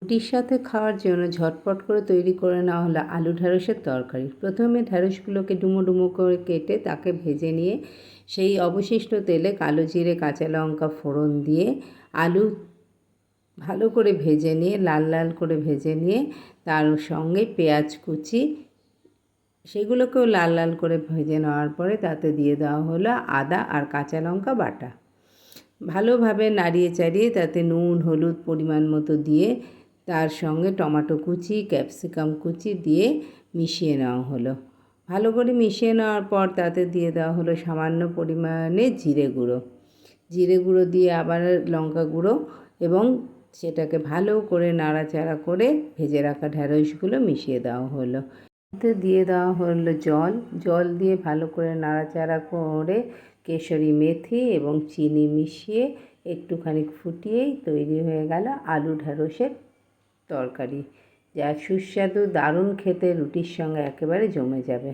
রুটির সাথে খাওয়ার জন্য ঝটপট করে তৈরি করে নেওয়া হলো আলু ঢ্যাঁড়সের তরকারি। প্রথমে ঢ্যাঁড়সগুলোকে ডুমো ডুমো করে কেটে তাকে ভেজে নিয়ে সেই অবশিষ্ট তেলে কালো জিরে, কাঁচা লঙ্কা ফোড়ন দিয়ে আলু ভালো করে ভেজে নিয়ে লাল লাল করে ভেজে নিয়ে তার সঙ্গে পেঁয়াজ কুচি, সেগুলোকেও লাল লাল করে ভেজে নেওয়ার পরে তাতে দিয়ে দেওয়া হলো আদা আর কাঁচা লঙ্কা বাটা। ভালোভাবে নাড়িয়ে চাড়িয়ে তাতে নুন হলুদ পরিমাণ মতো দিয়ে তার সঙ্গে টমেটো কুচি, ক্যাপসিকাম কুচি দিয়ে মিশিয়ে নেওয়া হলো। ভালো করে মিশিয়ে নেওয়ার পর তাতে দিয়ে দেওয়া হলো সামান্য পরিমাণে জিরে গুঁড়ো দিয়ে আবার লঙ্কা গুঁড়ো এবং সেটাকে ভালো করে নাড়াচাড়া করে ভেজে রাখা ঢ্যাঁড়সগুলো মিশিয়ে দেওয়া হলো। এতে দিয়ে দেওয়া হলো জল দিয়ে ভালো করে নাড়াচাড়া করে কেশরি মেথি এবং চিনি মিশিয়ে একটুখানি ফুটিয়েই তৈরি হয়ে গেল আলু ঢ্যাঁড়সের তরকারি, যা সুস্বাদু দারুণ খেতে, রুটির সঙ্গে একেবারে জমে যাবে।